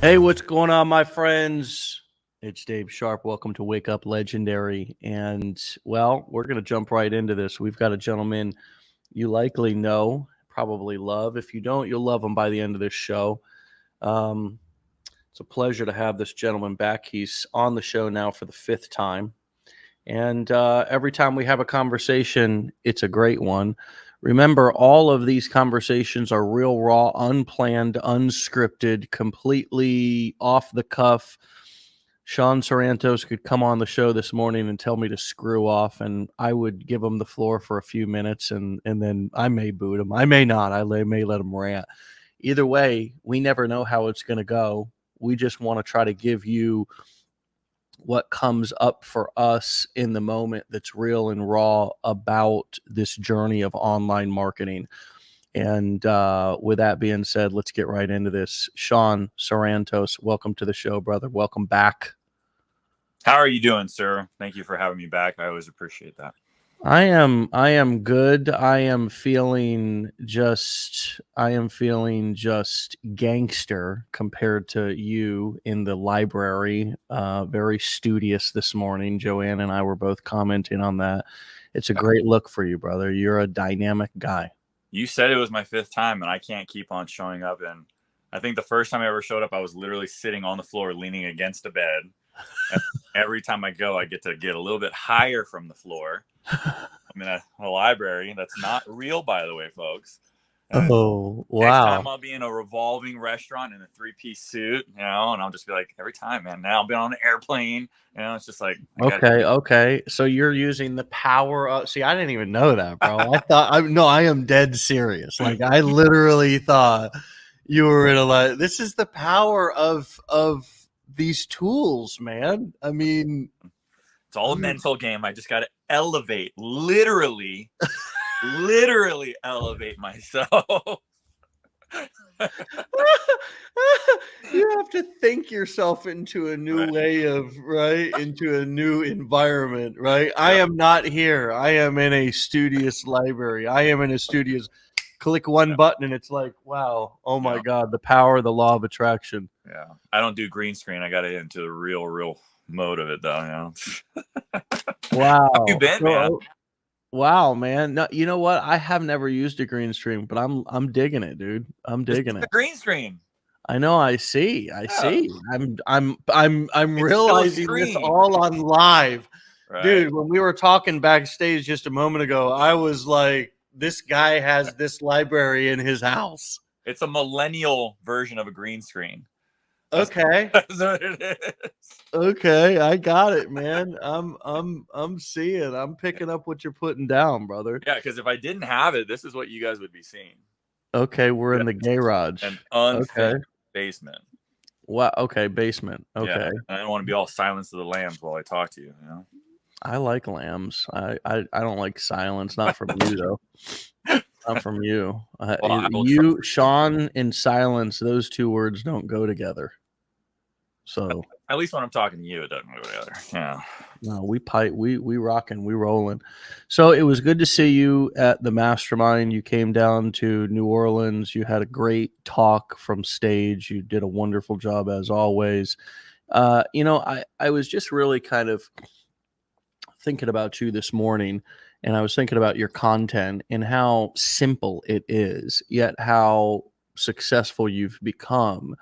Hey, what's going on, my friends? It's Dave Sharpe. Welcome to Wake Up Legendary. And, well, we're going to jump right into this. We've got a gentleman you likely know, probably love. If you don't, you'll love him by the end of this show. It's a pleasure to have this gentleman back. He's on the show now for the fifth time. And every time we have a conversation, it's a great one. Remember, all of these conversations are real, raw, unplanned, unscripted, completely off the cuff. Sean Sarantos could come on the show this morning and tell me to screw off, and I would give him the floor for a few minutes, and then I may boot him. I may not. I may let him rant. Either way, we never know how it's going to go. We just want to try to give you what comes up for us in the moment that's real and raw about this journey of online marketing. And with that being said, let's get right into this. Sean Sarantos, welcome to the show, brother. Welcome back. How are you doing, sir? Thank you for having me back. I always appreciate that. I am good. I am feeling just gangster compared to you in the library. Very studious this morning. Joanne and I were both commenting on that. It's a great look for you, brother. You're a dynamic guy. You said it was my fifth time, and I can't keep on showing up. And I think the first time I ever showed up, I was literally sitting on the floor, leaning against a bed. And every time I go, I get to get a little bit higher from the floor. I'm in a library that's not real, by the way, folks. And Oh, next time wow. I'll be in a revolving restaurant in a three-piece suit, and I'll just be like, every time, man. Now I'll be on an airplane, it's just like, Okay. So you're using the power of, see, I didn't even know that, bro. I am dead serious. Like, I literally thought you were in this is the power of these tools, man. I mean, it's all a mental game. I just got to elevate, literally elevate myself. you have to think yourself into a new way of, into a new environment, right? I am not here. I am in a studious library. I am in a studious, click one button and it's like, wow, oh my God, the power of the law of attraction. Yeah. I don't do green screen. I got to get into the real mode of it, though. Wow. How you been, man? Wow, man. No, you know what? I have never used a green screen, but I'm digging it, dude. I'm digging it. The green screen. I know. I see. I'm realizing this all on live, dude. When we were talking backstage just a moment ago, I was like, "This guy has this library in his house." It's a millennial version of a green screen. Okay. That's what it is. Okay, I got it, man. I'm seeing. I'm picking up what you're putting down, brother. Yeah, because if I didn't have it, this is what you guys would be seeing. Okay, we're in the garage. An unfinished basement. Wow. Okay, basement. Okay. Yeah, I don't want to be all silence of the lambs while I talk to you. I like lambs. I don't like silence. Not from you though. Not from you. You, Sean, and silence. Those two words don't go together. So at least when I'm talking to you, it doesn't go together. Yeah. No, we rocking, we rolling. So it was good to see you at the mastermind. You came down to New Orleans. You had a great talk from stage. You did a wonderful job as always. I was just really kind of thinking about you this morning, and I was thinking about your content and how simple it is, yet how successful you've become.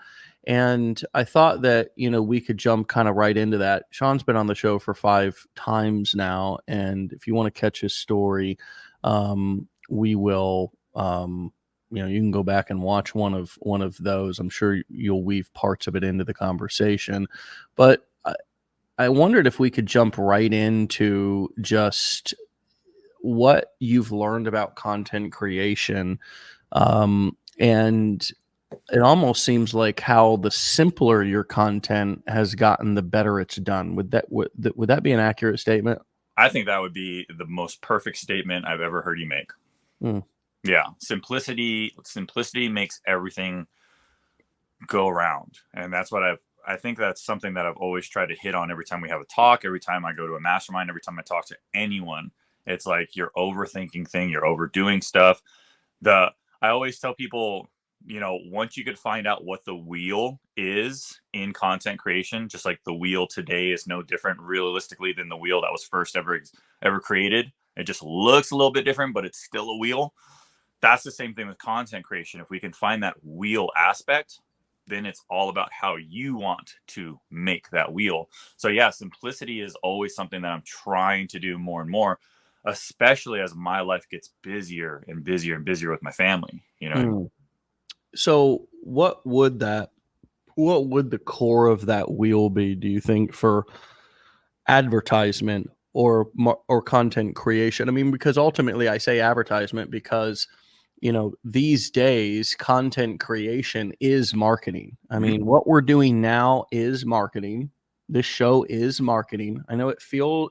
And I thought that, we could jump kind of right into that. Sean's been on the show for 5 times now. And if you want to catch his story, we will, you can go back and watch one of those. I'm sure you'll weave parts of it into the conversation. But I wondered if we could jump right into just what you've learned about content creation. And it almost seems like how the simpler your content has gotten, the better it's done. Would that be an accurate statement? I think that would be the most perfect statement I've ever heard you make. Yeah. Simplicity makes everything go around. And that's what I think that's something that I've always tried to hit on every time we have a talk, every time I go to a mastermind, every time I talk to anyone. It's like you're overthinking things, you're overdoing stuff. I always tell people, you know, once you could find out what the wheel is in content creation, just like the wheel today is no different realistically than the wheel that was first ever created. It just looks a little bit different, but it's still a wheel. That's the same thing with content creation. If we can find that wheel aspect, then it's all about how you want to make that wheel. So yeah, simplicity is always something that I'm trying to do more and more, especially as my life gets busier and busier and busier with my family, you know. Mm. So what would the core of that wheel be, do you think, for advertisement or content creation? I mean, because ultimately I say advertisement because, you know, these days content creation is marketing. I mean, what we're doing now is marketing. This show is marketing. I know it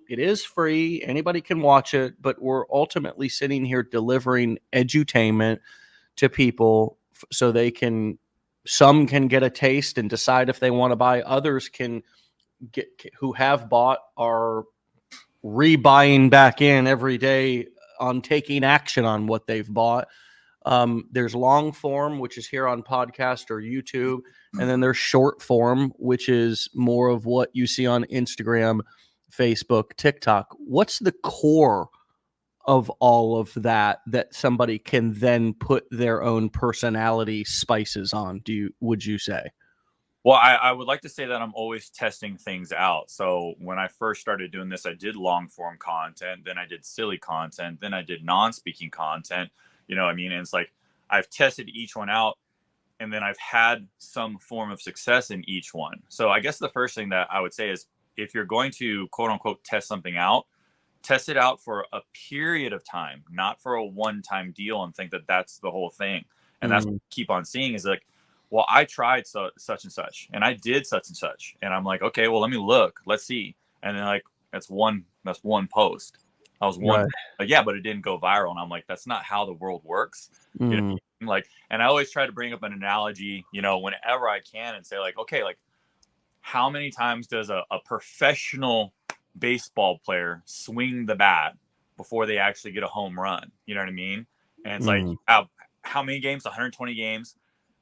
is free. Anybody can watch it, but we're ultimately sitting here delivering edutainment to people so some can get a taste and decide if they want to buy. Others can who have bought are rebuying back in every day on taking action on what they've bought. There's long form, which is here on podcast or YouTube, and then there's short form, which is more of what you see on Instagram, Facebook, TikTok. What's the core of all of that somebody can then put their own personality spices on? Would you say? Well, I would like to say that I'm always testing things out. So when I first started doing this, I did long form content, then I did silly content, then I did non-speaking content. You know what I mean? And it's like I've tested each one out, and then I've had some form of success in each one. So I guess the first thing that I would say is, if you're going to quote unquote test something out, test it out for a period of time, not for a one-time deal and think that that's the whole thing. And that's what I keep on seeing is like, well, I tried such and such, and I did such and such, and I'm like, okay, well, let me look, let's see, and then like that's one post. I was one, Right. yeah, but it didn't go viral, and I'm like, that's not how the world works. You know, like, and I always try to bring up an analogy, you know, whenever I can, and say like, okay, like, how many times does a professional baseball player swing the bat before they actually get a home run? You know what I mean? And it's like, how many games? 120 games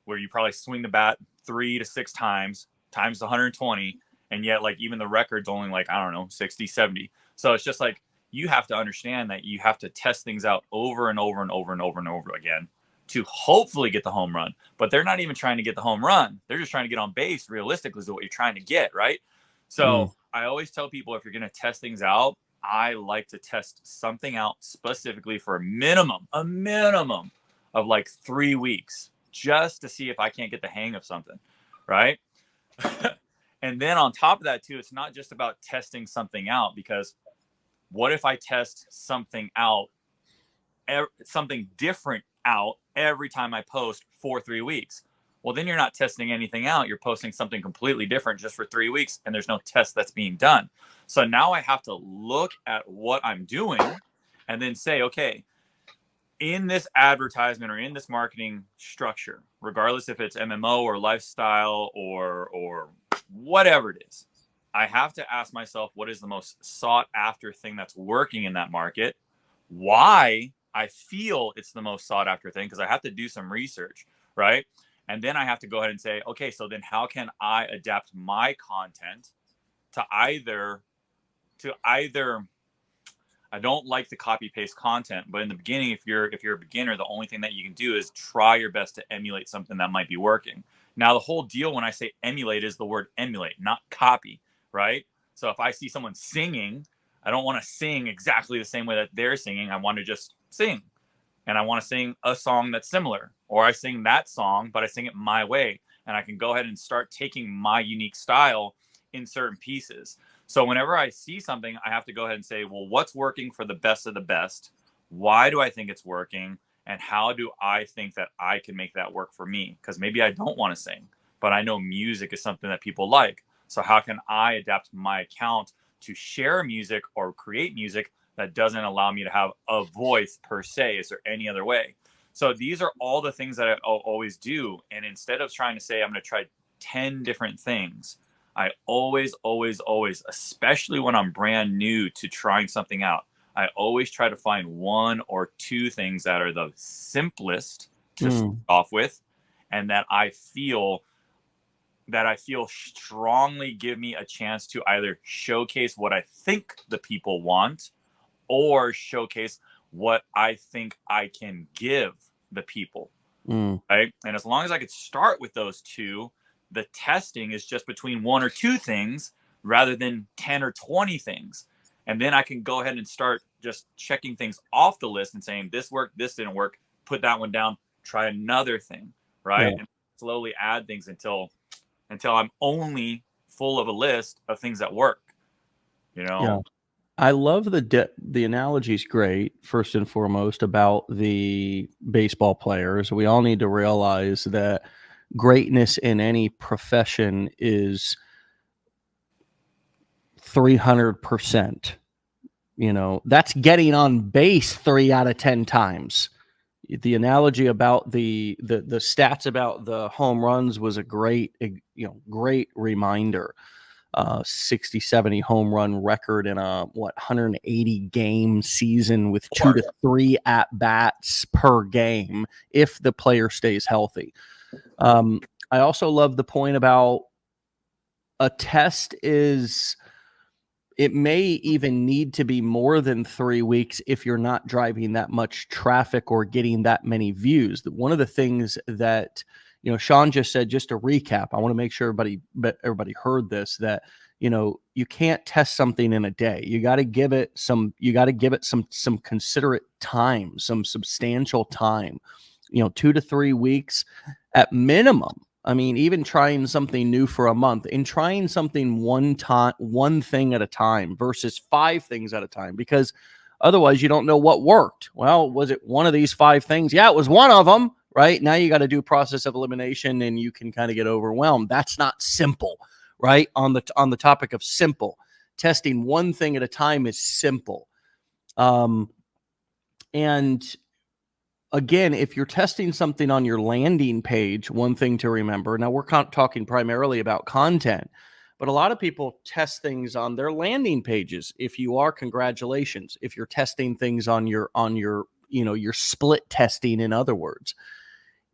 where you probably swing the bat 3 to 6 times the 120, and yet like even the record's only like, I don't know, 60, 70. So it's just like, you have to understand that you have to test things out over and over and over and over and over again to hopefully get the home run. But they're not even trying to get the home run. They're just trying to get on base. Realistically is what you're trying to get, right? So I always tell people, if you're going to test things out, I like to test something out specifically for a minimum of like 3 weeks, just to see if I can't get the hang of something, right? And then on top of that too, it's not just about testing something out, because what if I test something out, something different out every time I post for 3 weeks? Well, then you're not testing anything out. You're posting something completely different just for 3 weeks, and there's no test that's being done. So now I have to look at what I'm doing and then say, okay, in this advertisement or in this marketing structure, regardless if it's MMO or lifestyle or whatever it is, I have to ask myself, what is the most sought after thing that's working in that market? Why I feel it's the most sought after thing, because I have to do some research, right? And then I have to go ahead and say, okay, so then how can I adapt my content to either I don't like the copy paste content, but in the beginning, if you're a beginner, the only thing that you can do is try your best to emulate something that might be working. Now, the whole deal when I say emulate is the word emulate, not copy, right? So if I see someone singing, I don't want to sing exactly the same way that they're singing. I want to just sing, and I want to sing a song that's similar, or I sing that song, but I sing it my way, and I can go ahead and start taking my unique style in certain pieces. So whenever I see something, I have to go ahead and say, well, what's working for the best of the best? Why do I think it's working? And how do I think that I can make that work for me? Because maybe I don't want to sing, but I know music is something that people like. So how can I adapt my account to share music or create music that doesn't allow me to have a voice per se? Is there any other way? So these are all the things that I always do. And instead of trying to say, I'm going to try 10 different things, I always, especially when I'm brand new to trying something out, I always try to find 1 or 2 things that are the simplest to start off with, and that I feel strongly give me a chance to either showcase what I think the people want or showcase what I think I can give the people. Right. And as long as I could start with those two, the testing is just between one or two things rather than 10 or 20 things. And then I can go ahead and start just checking things off the list and saying, this worked, this didn't work, put that one down, try another thing. Right. Yeah. And slowly add things until I'm only full of a list of things that work, you know? Yeah. I love the analogy is great, first and foremost, about the baseball players. We all need to realize that greatness in any profession is 300%. You know, that's getting on base 3 out of 10 times. The analogy about the stats about the home runs was a great reminder. 60, 70 home run record in a 180 game season with 2 to 3 at bats per game if the player stays healthy. I also love the point about a test it may even need to be more than 3 weeks if you're not driving that much traffic or getting that many views. One of the things that, Sean just said, just to recap, I want to make sure everybody heard this, that, you can't test something in a day. You got to give it some considerate time, some substantial time, 2 to 3 weeks at minimum. I mean, even trying something new for a month and trying something one thing at a time versus 5 things at a time, because otherwise you don't know what worked. Well, was it one of these 5 things? Yeah, it was one of them, right? Now you got to do process of elimination and you can kind of get overwhelmed. That's not simple, right? On the topic of simple, testing one thing at a time is simple. And again, if you're testing something on your landing page, one thing to remember, now we're talking primarily about content, but a lot of people test things on their landing pages. If you are, congratulations. If you're testing things on your your split testing, in other words,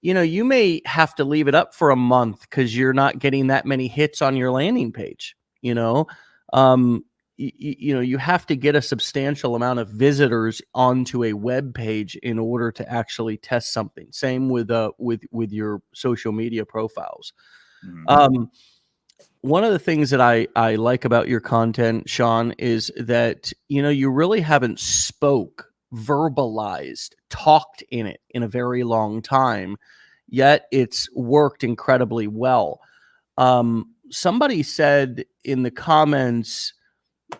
you may have to leave it up for a month because you're not getting that many hits on your landing page. You have to get a substantial amount of visitors onto a web page in order to actually test something. Same with your social media profiles. Mm-hmm. One of the things that I like about your content, Sean, is that you really haven't verbalized, talked in it in a very long time, yet it's worked incredibly well. Somebody said in the comments,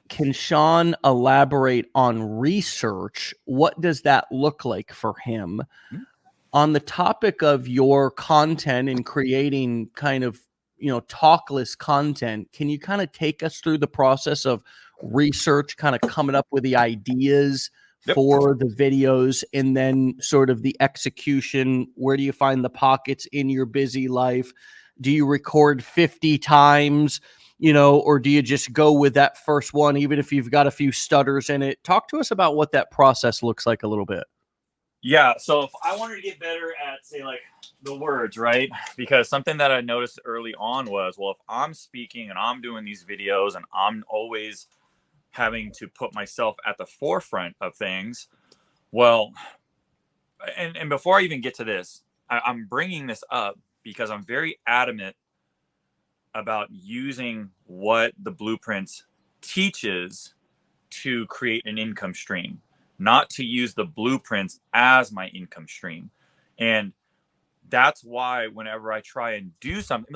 can Sean elaborate on research? What does that look like for him? Mm-hmm. On the topic of your content and creating kind of, talkless content, can you kind of take us through the process of research, kind of coming up with the ideas for the videos, and then sort of the execution? Where do you find the pockets in your busy life? Do you record 50 times? Or do you just go with that first one, even if you've got a few stutters in it? Talk to us about what that process looks like a little bit. Yeah. So if I wanted to get better at, say, like the words, right? Because something that I noticed early on was, well, if I'm speaking and I'm doing these videos and I'm always having to put myself at the forefront of things, well, and before I even get to this, I'm bringing this up because I'm very adamant about using what the blueprints teaches to create an income stream, not to use the blueprints as my income stream. And that's why whenever I try and do something,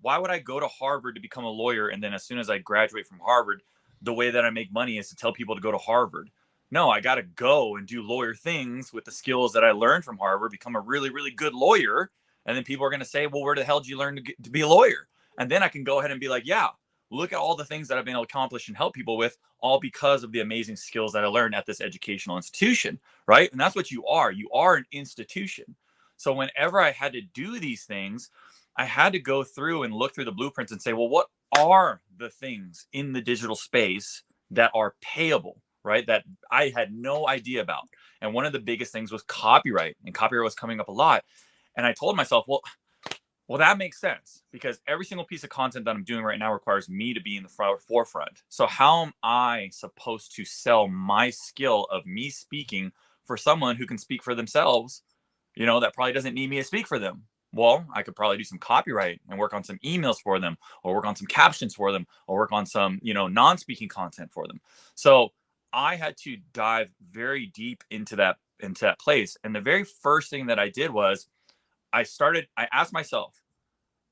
why would I go to Harvard to become a lawyer? And then as soon as I graduate from Harvard, the way that I make money is to tell people to go to Harvard. No, I got to go and do lawyer things with the skills that I learned from Harvard, become a really, really good lawyer. And then people are going to say, well, where the hell did you learn to be a lawyer? And then I can go ahead and be like, yeah, look at all the things that I've been able to accomplish and help people with, all because of the amazing skills that I learned at this educational institution, right? And that's what you are. You are an institution. So whenever I had to do these things, I had to go through and look through the blueprints and say, well, what are the things in the digital space that are payable, right? That I had no idea about. And one of the biggest things was copyright, and copyright was coming up a lot. And I told myself, well, that makes sense, because every single piece of content that I'm doing right now requires me to be in the forefront. So how am I supposed to sell my skill of me speaking for someone who can speak for themselves, that probably doesn't need me to speak for them? Well, I could probably do some copyright and work on some emails for them, or work on some captions for them, or work on some, non-speaking content for them. So I had to dive very deep into that place. And the very first thing that I did was I asked myself,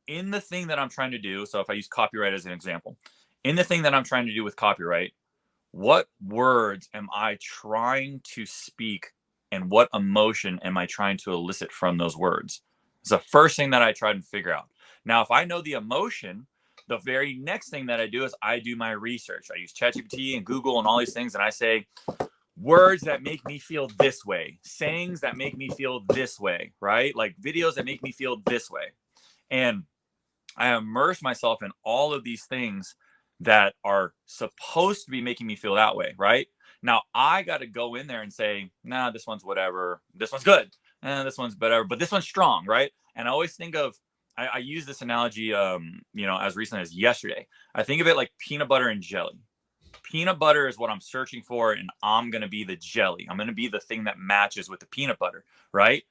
in the thing that I'm trying to do, so if I use copyright as an example, in the thing that I'm trying to do with copyright, what words am I trying to speak, and what emotion am I trying to elicit from those words? It's the first thing that I try to figure out. Now, if I know the emotion, the very next thing that I do is I do my research. I use ChatGPT and Google and all these things, and I say, words that make me feel this way, sayings that make me feel this way, right? Like videos that make me feel this way. And I immerse myself in all of these things that are supposed to be making me feel that way, right? Now, I got to go in there and say, nah, this one's whatever. This one's good. This one's whatever, but this one's strong, right? And I always think of, I use this analogy, as recently as yesterday. I think of it like peanut butter and jelly. Peanut butter is what I'm searching for, and I'm going to be the jelly. I'm going to be the thing that matches with the peanut butter, right?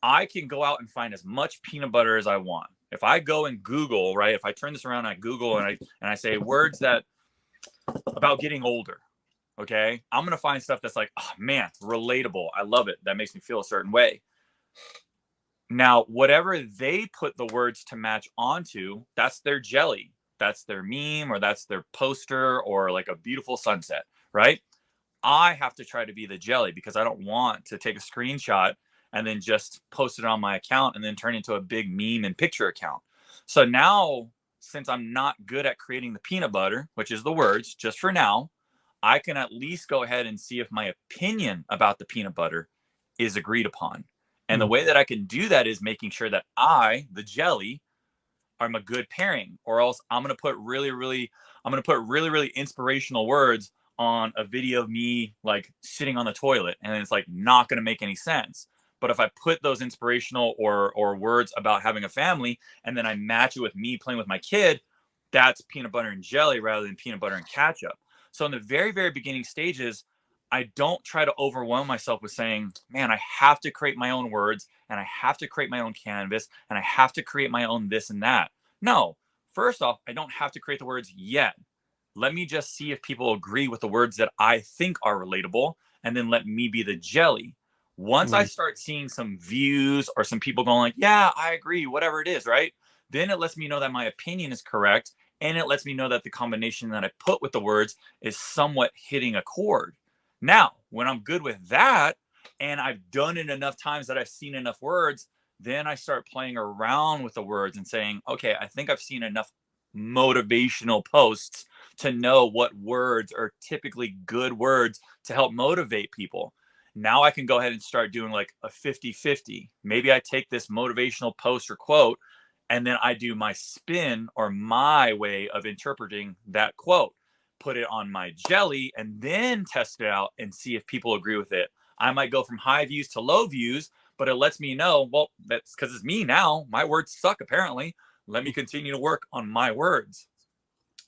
I can go out and find as much peanut butter as I want. If I go and Google, right? If I turn this around, I Google and I say words that about getting older, okay? I'm going to find stuff that's like, oh man, relatable. I love it. That makes me feel a certain way. Now, whatever they put the words to match onto, that's their jelly. That's their meme, or that's their poster, or like a beautiful sunset, right? I have to try to be the jelly, because I don't want to take a screenshot and then just post it on my account and then turn into a big meme and picture account. So now, since I'm not good at creating the peanut butter, which is the words, just for now, I can at least go ahead and see if my opinion about the peanut butter is agreed upon. And the way that I can do that is making sure that I, the jelly, am a good pairing, or else I'm going to put really, really inspirational words on a video of me like sitting on the toilet, and it's like not going to make any sense. But if I put those inspirational or words about having a family, and then I match it with me playing with my kid, that's peanut butter and jelly rather than peanut butter and ketchup. So in the very, very beginning stages, I don't try to overwhelm myself with saying, man, I have to create my own words, and I have to create my own canvas, and I have to create my own this and that. No, first off, I don't have to create the words yet. Let me just see if people agree with the words that I think are relatable, and then let me be the jelly. Once I start seeing some views or some people going like, yeah, I agree, whatever it is, right? Then it lets me know that my opinion is correct, and it lets me know that the combination that I put with the words is somewhat hitting a chord. Now, when I'm good with that, and I've done it enough times that I've seen enough words, then I start playing around with the words and saying, okay, I think I've seen enough motivational posts to know what words are typically good words to help motivate people. Now I can go ahead and start doing like a 50-50. Maybe I take this motivational post or quote, and then I do my spin or my way of interpreting that quote, put it on my jelly, and then test it out and see if people agree with it. I might go from high views to low views, but it lets me know, well, that's because it's me now. My words suck, apparently. Let me continue to work on my words.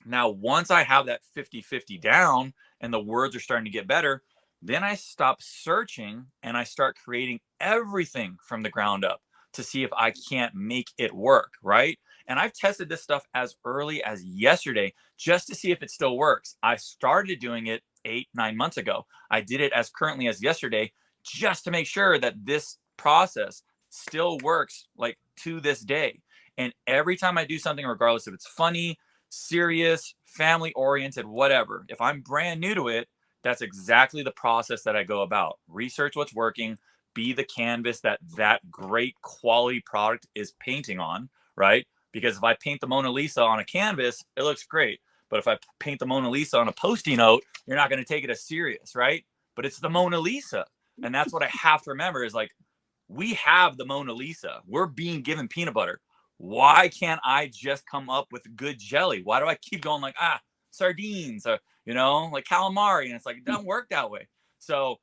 Now, once I have that 50-50 down and the words are starting to get better, then I stop searching and I start creating everything from the ground up to see if I can't make it work, right? And I've tested this stuff as early as yesterday just to see if it still works. I started doing it 8-9 months ago. I did it as currently as yesterday just to make sure that this process still works like to this day. And every time I do something, regardless if it's funny, serious, family oriented, whatever, if I'm brand new to it, that's exactly the process that I go about. Research what's working, be the canvas that great quality product is painting on, right? Because if I paint the Mona Lisa on a canvas, it looks great. But if I paint the Mona Lisa on a Post-it note, you're not going to take it as serious, right? But it's the Mona Lisa. And that's what I have to remember is like, we have the Mona Lisa. We're being given peanut butter. Why can't I just come up with good jelly? Why do I keep going like, sardines, or, like calamari? And it's like, it doesn't work that way. So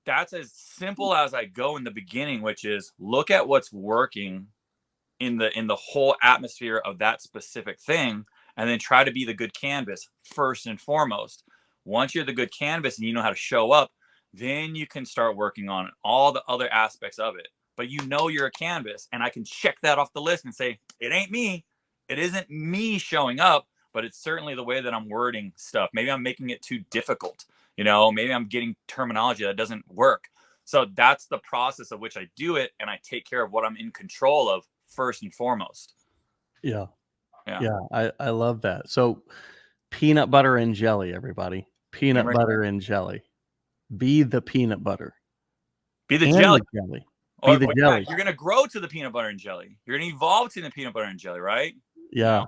that's as simple as I go in the beginning, which is look at what's working in the whole atmosphere of that specific thing, and then try to be the good canvas first and foremost. Once you're the good canvas and you know how to show up, then you can start working on all the other aspects of it. But you know you're a canvas, and I can check that off the list and say, it ain't me. It isn't me showing up, but it's certainly the way that I'm wording stuff. Maybe I'm making it too difficult. Maybe I'm getting terminology that doesn't work. So that's the process of which I do it, and I take care of what I'm in control of first and foremost. Yeah. I love that. So peanut butter and jelly, everybody. Peanut butter and jelly. Be the peanut butter. Be the jelly. Be the jelly. You're going to grow to the peanut butter and jelly. You're going to evolve to the peanut butter and jelly, right? Yeah.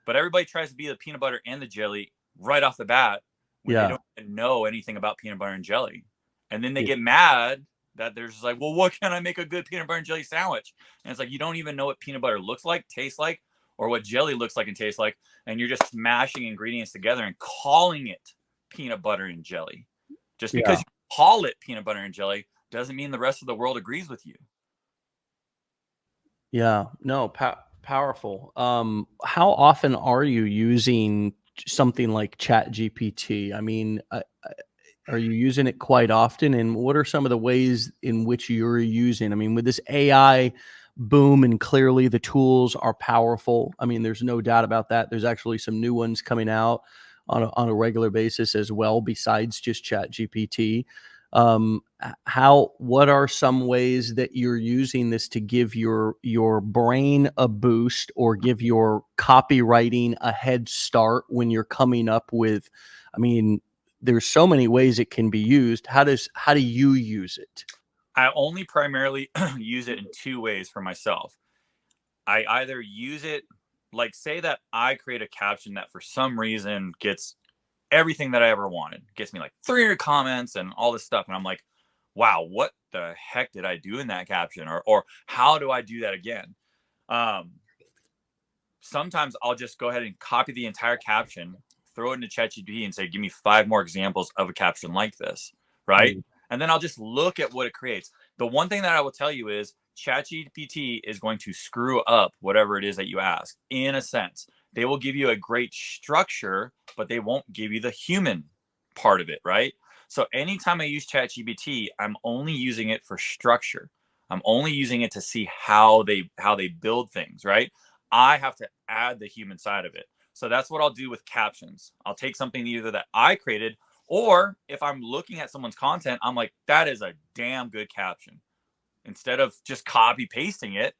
But everybody tries to be the peanut butter and the jelly right off the bat when they don't even know anything about peanut butter and jelly. And then they get mad that they're just like, well, what can I make a good peanut butter and jelly sandwich? And it's like, you don't even know what peanut butter looks like, tastes like, or what jelly looks like and tastes like. And you're just smashing ingredients together and calling it peanut butter and jelly. Just because you call it peanut butter and jelly doesn't mean the rest of the world agrees with you. Yeah, no, powerful. How often are you using something like ChatGPT? I mean, are you using it quite often? And what are some of the ways in which you're using? I mean, with this AI boom, and clearly the tools are powerful. I mean, there's no doubt about that. There's actually some new ones coming out on a regular basis as well, besides just ChatGPT. What are some ways that you're using this to give your brain a boost, or give your copywriting a head start when you're coming up with, I mean, there's so many ways it can be used. How do you use it? I only primarily use it in two ways for myself. I either use it, like, say that I create a caption that for some reason gets everything that I ever wanted, gets me like 300 comments and all this stuff. And I'm like, wow, what the heck did I do in that caption? Or how do I do that again? Sometimes I'll just go ahead and copy the entire caption, throw it into ChatGPT and say, give me 5 more examples of a caption like this, right? And then I'll just look at what it creates. The one thing that I will tell you is ChatGPT is going to screw up whatever it is that you ask, in a sense. They will give you a great structure, but they won't give you the human part of it, right? So anytime I use ChatGPT, I'm only using it for structure. I'm only using it to see how they build things, right? I have to add the human side of it. So that's what I'll do with captions. I'll take something either that I created, or if I'm looking at someone's content, I'm like, that is a damn good caption. Instead of just copy pasting it,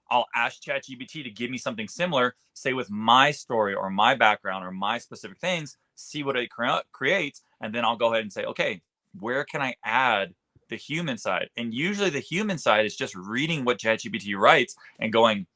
I'll ask ChatGPT to give me something similar, say with my story or my background or my specific things, see what it creates. And then I'll go ahead and say, okay, where can I add the human side? And usually the human side is just reading what ChatGPT writes and going,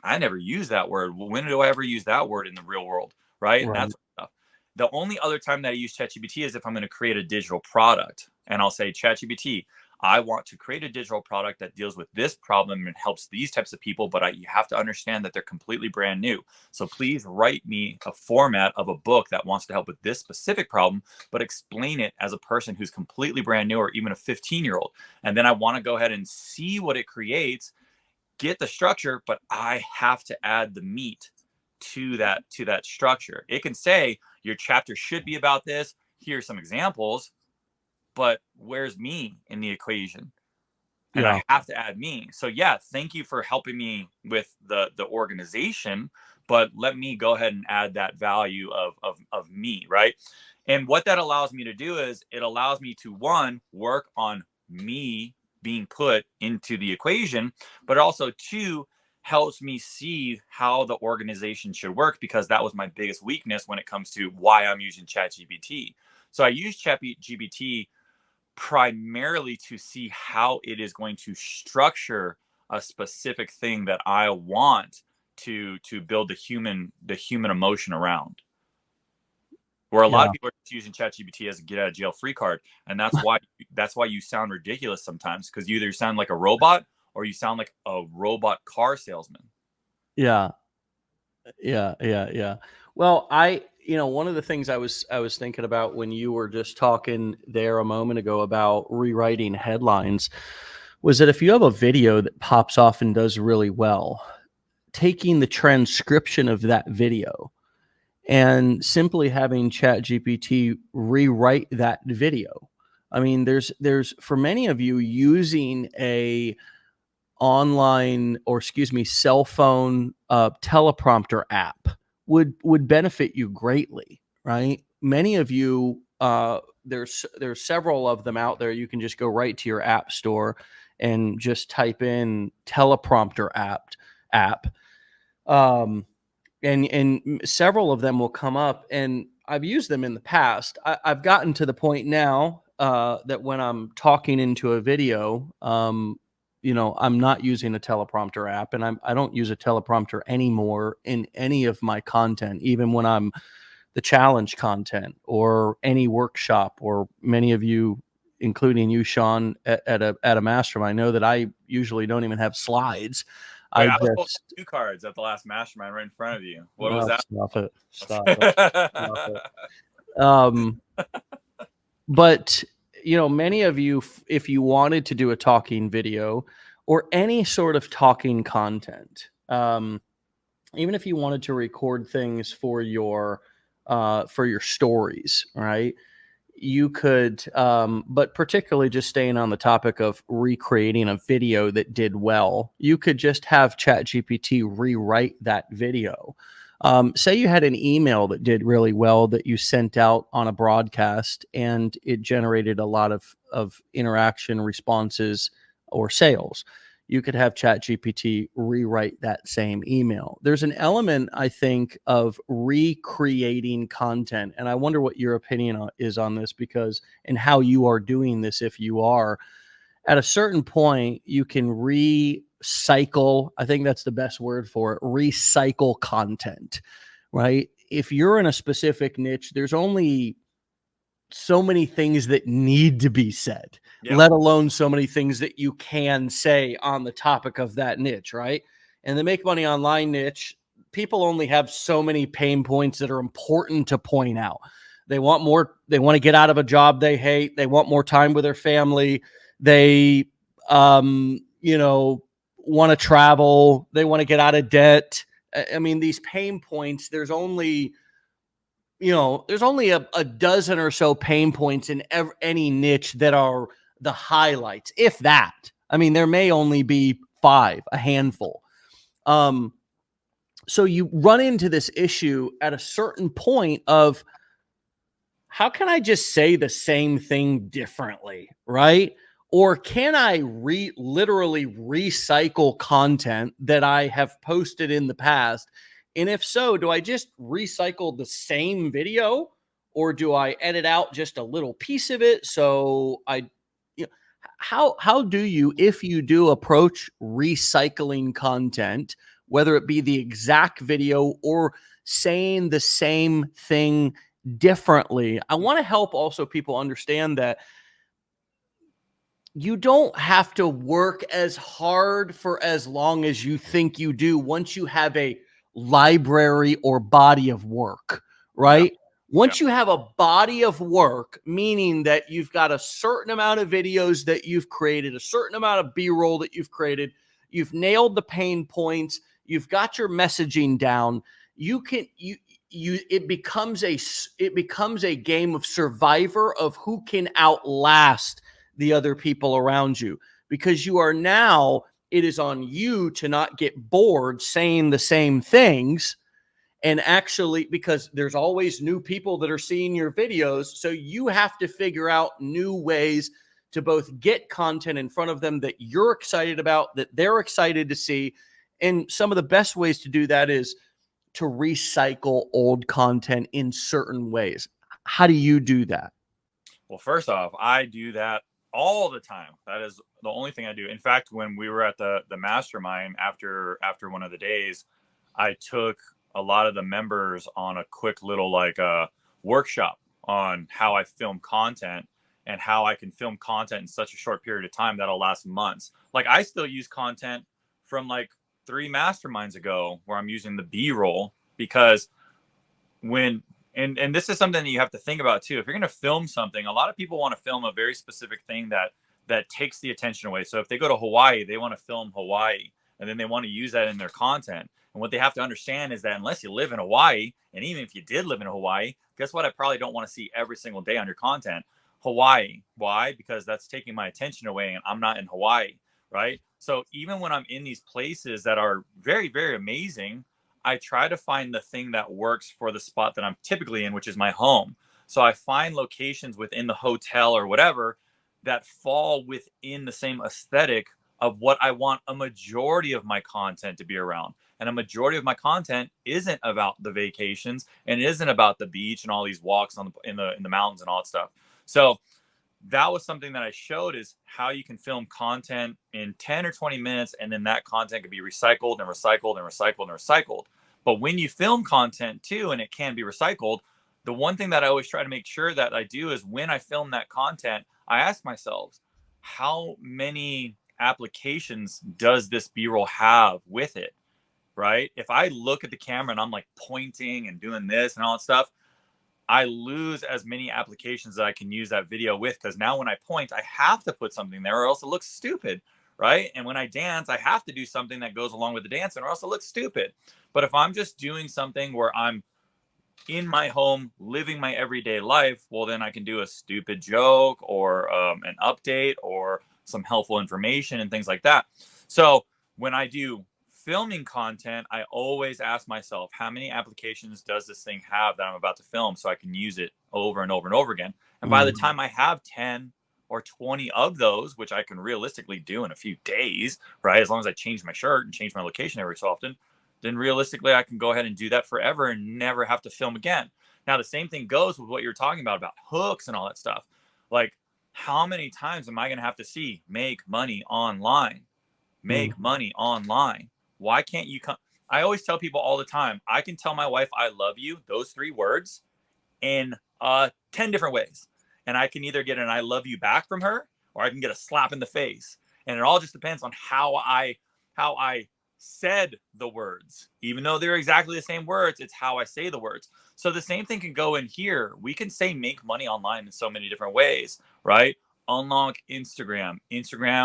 I never use that word. When do I ever use that word in the real world? Right. And that's stuff. The only other time that I use ChatGPT is if I'm going to create a digital product, and I'll say, ChatGPT, I want to create a digital product that deals with this problem and helps these types of people, but you have to understand that they're completely brand new. So please write me a format of a book that wants to help with this specific problem, but explain it as a person who's completely brand new, or even a 15-year-old. And then I want to go ahead and see what it creates, get the structure, but I have to add the meat to that structure. It can say your chapter should be about this. Here's some examples. But where's me in the equation? And I have to add me. So yeah, thank you for helping me with the organization, but let me go ahead and add that value of me, right? And what that allows me to do is it allows me to, one, work on me being put into the equation, but also, two, helps me see how the organization should work, because that was my biggest weakness when it comes to why I'm using ChatGPT. So I use ChatGPT primarily to see how it is going to structure a specific thing that I want to build the human emotion around. Where a lot of people are just using ChatGPT as a get out of jail free card, and that's why you sound ridiculous sometimes, because you either sound like a robot or you sound like a robot car salesman. Yeah. Well, one of the things I was thinking about when you were just talking there a moment ago about rewriting headlines was that if you have a video that pops off and does really well, taking the transcription of that video and simply having ChatGPT rewrite that video. I mean, there's for many of you using a online, or excuse me, cell phone teleprompter app would benefit you greatly, right? Many of you, there's several of them out there. You can just go right to your app store and just type in teleprompter app. And several of them will come up, and I've used them in the past. I've gotten to the point now that when I'm talking into a video, I'm not using a teleprompter app, and I don't use a teleprompter anymore in any of my content, even when I'm the challenge content or any workshop, or many of you, including you, Sean, at a mastermind, know that I usually don't even have slides. Wait, I was holding 2 cards at the last mastermind right in front of you. What was that? Stop it. Stop it. But, many of you, if you wanted to do a talking video or any sort of talking content, even if you wanted to record things for your stories, right? You could, but particularly just staying on the topic of recreating a video that did well, you could just have ChatGPT rewrite that video. Say you had an email that did really well that you sent out on a broadcast, and it generated a lot of interaction, responses, or sales. You could have ChatGPT rewrite that same email. There's an element, I think, of recreating content. And I wonder what your opinion is on this, because, and how you are doing this, if you are. At a certain point, you can recycle. I think that's the best word for it. Recycle content, right? If you're in a specific niche, there's only so many things that need to be said, let alone so many things that you can say on the topic of that niche, right? And the make money online niche, people only have so many pain points that are important to point out. They want more. They want to get out of a job they hate. They want more time with their family. They, want to travel. They want to get out of debt. I mean, these pain points, there's only a dozen or so pain points in any niche that are the highlights, if that. I mean, there may only be 5, a handful. So you run into this issue at a certain point of, how can I just say the same thing differently, right? Or can I literally recycle content that I have posted in the past? And if so, do I just recycle the same video, or do I edit out just a little piece of it? So how do you, if you do approach recycling content, whether it be the exact video or saying the same thing differently? I want to help also people understand that you don't have to work as hard for as long as you think you do once you have a library or body of work, right? Yeah. Once you have a body of work, meaning that you've got a certain amount of videos that you've created, a certain amount of B-roll that you've created, you've nailed the pain points, you've got your messaging down, it becomes a game of survivor of who can outlast the other people around you, because it is on you to not get bored saying the same things. And actually, because there's always new people that are seeing your videos, so you have to figure out new ways to both get content in front of them that you're excited about, that they're excited to see. And some of the best ways to do that is to recycle old content in certain ways. How do you do that? Well, first off, I do that all the time. That is the only thing I do. In fact, when we were at the mastermind after one of the days, I took a lot of the members on a quick little workshop on how I film content and how I can film content in such a short period of time that'll last months. Like, I still use content from 3 masterminds ago where I'm using the B-roll, because when and this is something that you have to think about too. If you're going to film something, a lot of people want to film a very specific thing that takes the attention away. So if they go to Hawaii, they want to film Hawaii, and then they want to use that in their content. And what they have to understand is that unless you live in Hawaii, and even if you did live in Hawaii, guess what? I probably don't want to see every single day on your content. Hawaii. Why? Because that's taking my attention away, and I'm not in Hawaii, right? So even when I'm in these places that are very, very amazing, I try to find the thing that works for the spot that I'm typically in, which is my home. So I find locations within the hotel or whatever that fall within the same aesthetic of what I want a majority of my content to be around. And a majority of my content isn't about the vacations and isn't about the beach and all these walks in the mountains and all that stuff. So that was something that I showed, is how you can film content in 10 or 20 minutes, and then that content could be recycled and recycled and recycled and recycled. But when you film content too, and it can be recycled, the one thing that I always try to make sure that I do is when I film that content, I ask myself, how many applications does this B-roll have with it, right? If I look at the camera and I'm like pointing and doing this and all that stuff, I lose as many applications that I can use that video with, because now when I point, I have to put something there or else it looks stupid, right? And when I dance, I have to do something that goes along with the dancing or else it looks stupid. But if I'm just doing something where I'm in my home, living my everyday life, well, then I can do a stupid joke or an update or some helpful information and things like that. So when I do filming content, I always ask myself, how many applications does this thing have that I'm about to film, so I can use it over and over and over again? And by the time I have 10 or 20 of those, which I can realistically do in a few days, right? As long as I change my shirt and change my location every so often, then realistically I can go ahead and do that forever and never have to film again. Now, the same thing goes with what you're talking about hooks and all that stuff. Like, how many times am I going to have to see make money online? Make money online. Why can't you come? I always tell people all the time, I can tell my wife I love you, those 3 words, in 10 different ways. And I can either get an I love you back from her, or I can get a slap in the face. And it all just depends on how I said the words. Even though they're exactly the same words, it's how I say the words. So the same thing can go in here. We can say make money online in so many different ways, right? Unlock Instagram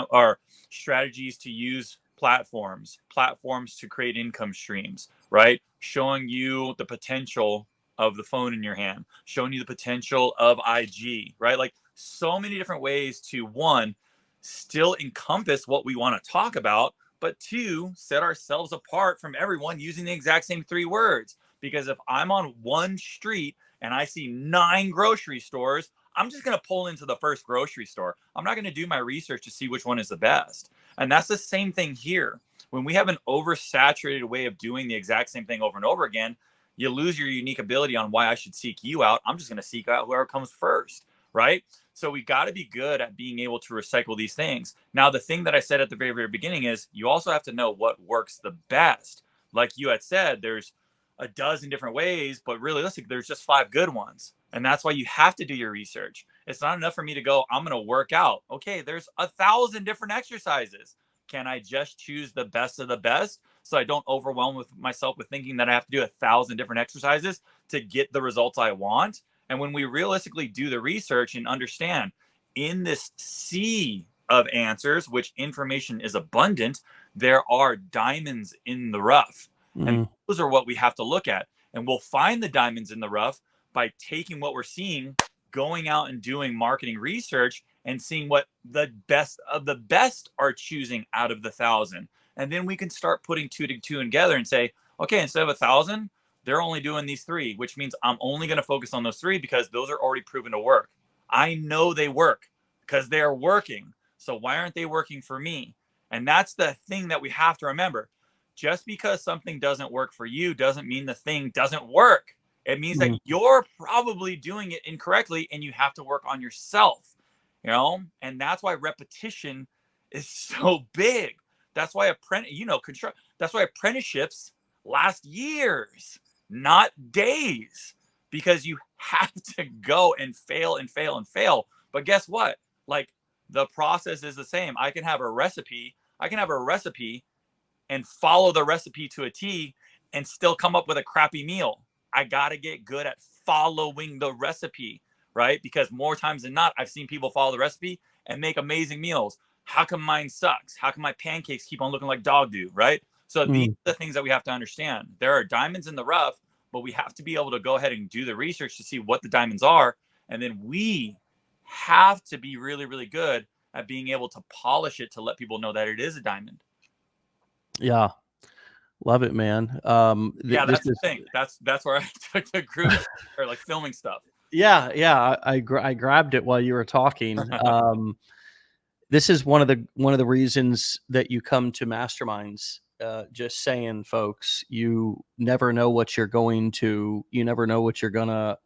or strategies to use platforms to create income streams, right? Showing you the potential of the phone in your hand, showing you the potential of IG, right? Like, so many different ways to, one, still encompass what we want to talk about, but 2, set ourselves apart from everyone using the exact same 3 words. Because if I'm on one street and I see 9 grocery stores, I'm just going to pull into the first grocery store. I'm not going to do my research to see which one is the best. And that's the same thing here. When we have an oversaturated way of doing the exact same thing over and over again, you lose your unique ability on why I should seek you out. I'm just going to seek out whoever comes first, right? So we got to be good at being able to recycle these things. Now, the thing that I said at the very, very beginning is you also have to know what works the best. Like you had said, there's a dozen different ways, but realistically, there's just 5 good ones. And that's why you have to do your research. It's not enough for me to go, I'm going to work out. Okay, there's 1,000 different exercises. Can I just choose the best of the best so I don't overwhelm myself with thinking that I have to do 1,000 different exercises to get the results I want? And when we realistically do the research and understand in this sea of answers, which information is abundant, there are diamonds in the rough. And those are what we have to look at. And we'll find the diamonds in the rough by taking what we're seeing, going out and doing marketing research and seeing what the best of the best are choosing out of the 1,000. And then we can start putting 2 to 2 together and say, okay, instead of 1,000, they're only doing these 3, which means I'm only going to focus on those 3 because those are already proven to work. I know they work because they're working. So why aren't they working for me? And that's the thing that we have to remember. Just because something doesn't work for you doesn't mean the thing doesn't work. It means that you're probably doing it incorrectly and you have to work on yourself, you know? And that's why repetition is so big. That's why that's why apprenticeships last years, not days, because you have to go and fail and fail and fail. But guess what? Like, the process is the same. I can have a recipe and follow the recipe to a T and still come up with a crappy meal. I got to get good at following the recipe, right? Because more times than not, I've seen people follow the recipe and make amazing meals. How come mine sucks? How come my pancakes keep on looking like dog do, right? So these are the things that we have to understand. There are diamonds in the rough, but we have to be able to go ahead and do the research to see what the diamonds are. And then we have to be really, really good at being able to polish it to let people know that it is a diamond. Yeah. Love it, man. Yeah, that's the thing. That's where I took the group or like filming stuff. Yeah. I grabbed it while you were talking. This is one of the reasons that you come to masterminds. Just saying, folks, you never know what you're gonna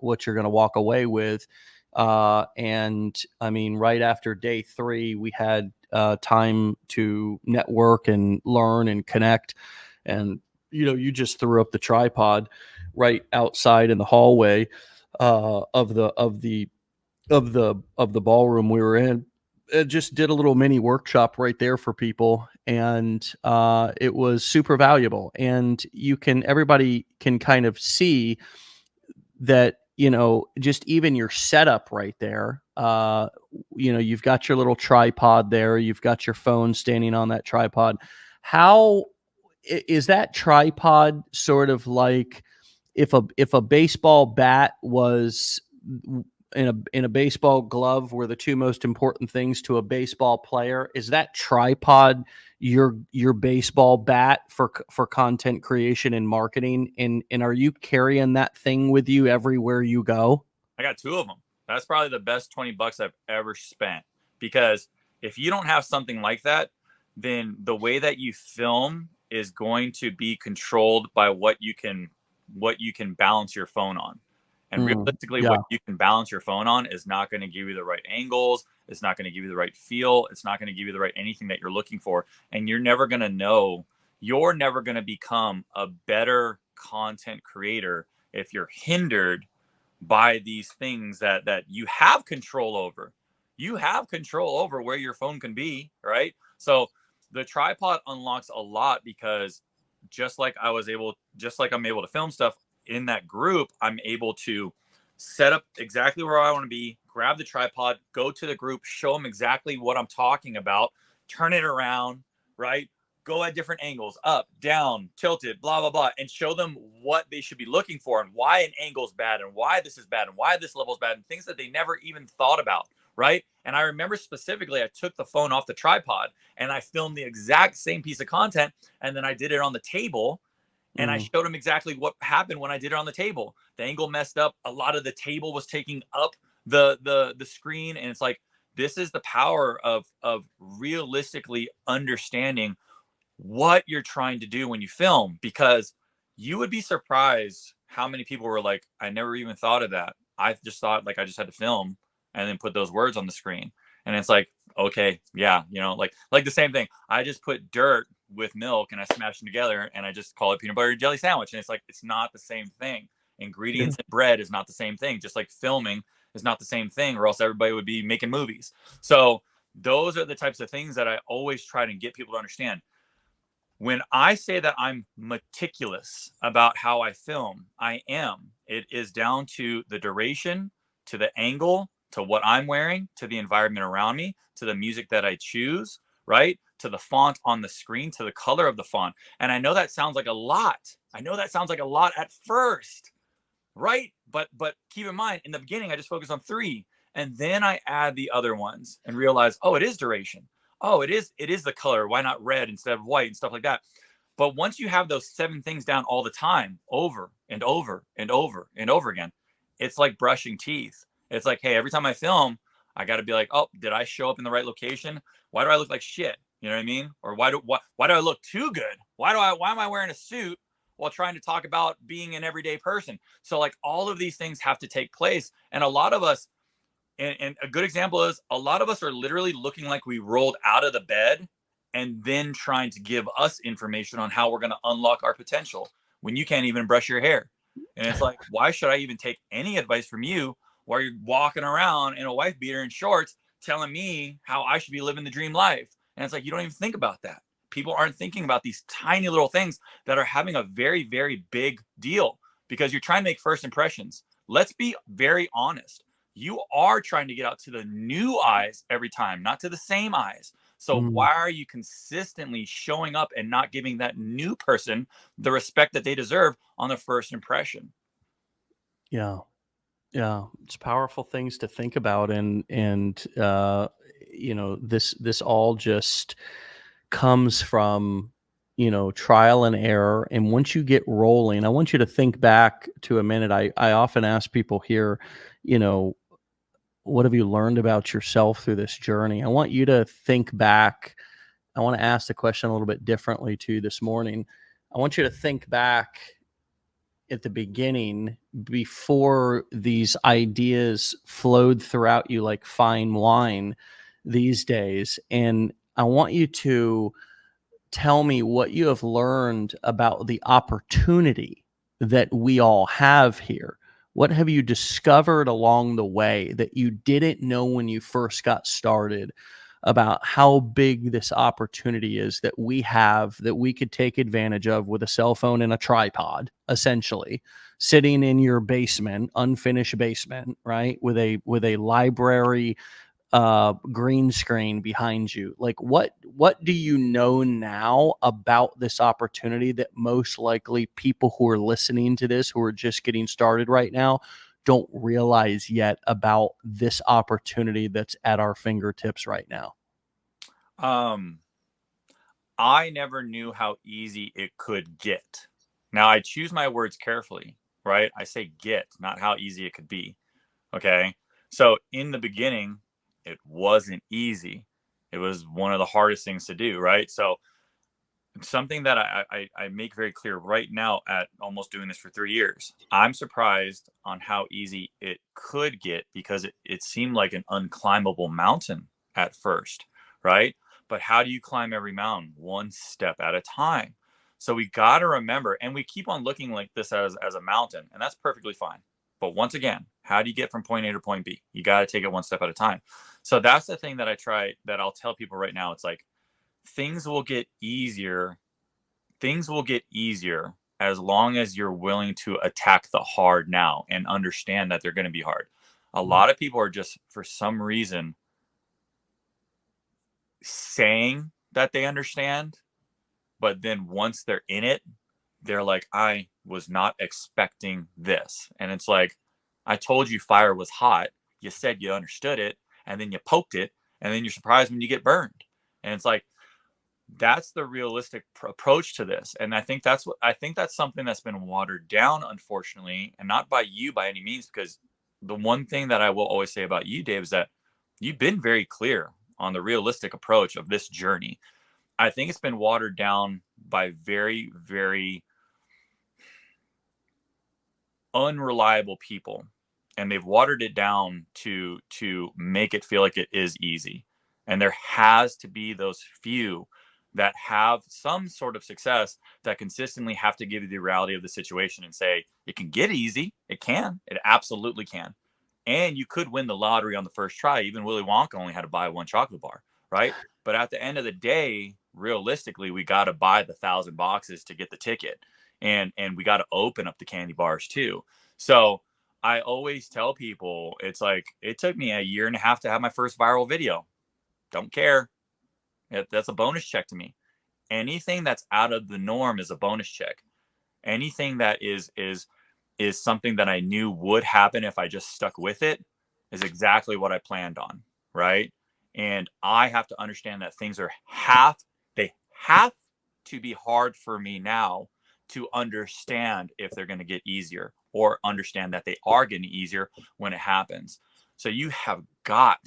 walk away with. And I mean, right after day 3, we had time to network and learn and connect. And you just threw up the tripod right outside in the hallway of the ballroom we were in. It just did a little mini workshop right there for people, and it was super valuable. And everybody can kind of see that, just even your setup right there. You've got your little tripod there, you've got your phone standing on that tripod. How is that tripod sort of like if a baseball bat was in a baseball glove were the two most important things to a baseball player? Is that tripod your baseball bat for content creation and marketing? And are you carrying that thing with you everywhere you go? I got 2 of them. That's probably the best $20 I've ever spent, because if you don't have something like that, then the way that you film is going to be controlled by what you can balance your phone on. And realistically, what you can balance your phone on is not going to give you the right angles. It's not going to give you the right feel. It's not going to give you the right anything that you're looking for. And you're never going to know. You're never going to become a better content creator if you're hindered by these things that you have control over. You have control over where your phone can be, right? So the tripod unlocks a lot, because just like I'm able to film stuff in that group, I'm able to set up exactly where I want to be, grab the tripod, go to the group, show them exactly what I'm talking about, turn it around, right? Go at different angles, up, down, tilted, blah, blah, blah, and show them what they should be looking for and why an angle's bad and why this is bad and why this level's bad and things that they never even thought about, right? And I remember specifically, I took the phone off the tripod and I filmed the exact same piece of content, and then I did it on the table. And I showed them exactly what happened when I did it on the table. The angle messed up. A lot of the table was taking up the screen. And it's like, this is the power of realistically understanding what you're trying to do when you film, because you would be surprised how many people were like, I never even thought of that. I just thought like I just had to film and then put those words on the screen. And it's like, okay, yeah, like the same thing. I just put dirt with milk and I smash them together and I just call it peanut butter and jelly sandwich. And it's like, it's not the same thing. Ingredients and bread is not the same thing. Just like filming is not the same thing, or else everybody would be making movies. So those are the types of things that I always try to get people to understand. When I say that I'm meticulous about how I film, I am. It is down to the duration, to the angle, to what I'm wearing, to the environment around me, to the music that I choose, right? To the font on the screen, to the color of the font. And I know that sounds like a lot. At first, right? But keep in mind, in the beginning, I just focused on 3. And then I add the other ones and realize, oh, it is duration. Oh, it is the color. Why not red instead of white and stuff like that? But once you have those 7 things down all the time, over and over and over and over again, it's like brushing teeth. It's like, hey, every time I film, I got to be like, oh, did I show up in the right location? Why do I look like shit? You know what I mean? Or why do I look too good? Why am I wearing a suit while trying to talk about being an everyday person? So like all of these things have to take place. And a lot of us, and a good example is a lot of us are literally looking like we rolled out of the bed and then trying to give us information on how we're going to unlock our potential when you can't even brush your hair. And it's like, why should I even take any advice from you while you're walking around in a wife beater and shorts telling me how I should be living the dream life? And it's like, you don't even think about that. People aren't thinking about these tiny little things that are having a very, very big deal, because you're trying to make first impressions. let's be very honest. You are trying to get out to the new eyes every time, not to the same eyes. So why are you consistently showing up and not giving that new person the respect that they deserve on the first impression? Yeah. Yeah. It's powerful things to think about. And you know, this all just comes from, you know, trial and error. And once you get rolling, I want you to think back to a minute. I often ask people here, you know, what have you learned about yourself through this journey? I want you to think back. I want to ask the question a little bit differently too this morning. I want you to think back at the beginning, before these ideas flowed throughout you like fine wine these days. And I want you to tell me what you have learned about the opportunity that we all have here. What have you discovered along the way that you didn't know when you first got started about how big this opportunity is that we have, that we could take advantage of with a cell phone and a tripod, essentially sitting in your basement, unfinished basement, right? With a library green screen behind you. Like what do you know now about this opportunity that most likely people who are listening to this, who are just getting started right now, don't realize yet about this opportunity that's at our fingertips right now? I never knew how easy it could get. Now I choose my words carefully, right? I say get, not how easy it could be. Okay. So in the beginning, it wasn't easy. It was one of the hardest things to do, right? So something that I make very clear right now at almost doing this for 3 years, I'm surprised on how easy it could get because it seemed like an unclimbable mountain at first, right? But how do you climb every mountain? One step at a time. So we got to remember, and we keep on looking like this as a mountain, and that's perfectly fine. But once again, how do you get from point A to point B? You got to take it one step at a time. So that's the thing that I'll tell people right now. It's like, things will get easier. Things will get easier as long as you're willing to attack the hard now and understand that they're going to be hard. A lot of people are just, for some reason, saying that they understand, but then once they're in it, they're like, I was not expecting this. And it's like, I told you fire was hot. You said you understood it, and then you poked it, and then you're surprised when you get burned. And it's like, that's the realistic approach to this. And I think that's something that's been watered down, unfortunately, and not by you by any means, because the one thing that I will always say about you, Dave, is that you've been very clear on the realistic approach of this journey. I think it's been watered down by very, very unreliable people, and they've watered it down to make it feel like it is easy. And there has to be those few that have some sort of success that consistently have to give you the reality of the situation and say, it can get easy. It can. It absolutely can. And you could win the lottery on the first try. Even Willy Wonka only had to buy one chocolate bar, right? But at the end of the day, realistically, we got to buy the 1,000 boxes to get the ticket. And we got to open up the candy bars too. So I always tell people, it's like, it took me 1.5 years to have my first viral video. Don't care. That's a bonus check to me. Anything that's out of the norm is a bonus check. Anything that is something that I knew would happen if I just stuck with it is exactly what I planned on, right? And I have to understand that things they have to be hard for me now to understand if they're going to get easier, or understand that they are getting easier when it happens. So you have got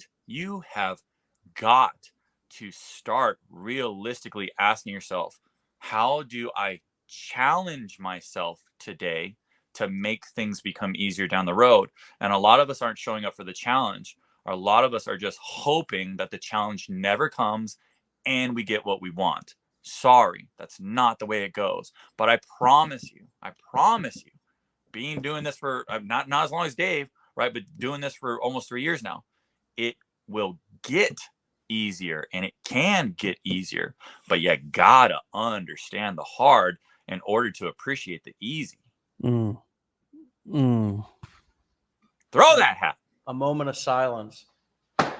to start realistically asking yourself, how do I challenge myself today to make things become easier down the road? And a lot of us aren't showing up for the challenge. A lot of us are just hoping that the challenge never comes and we get what we want. Sorry, that's not the way it goes. But I promise you, doing this for not as long as Dave, right? But doing this for almost 3 years now, it will get easier, and it can get easier, but you gotta understand the hard in order to appreciate the easy. Mm. Mm. Throw that hat. A moment of silence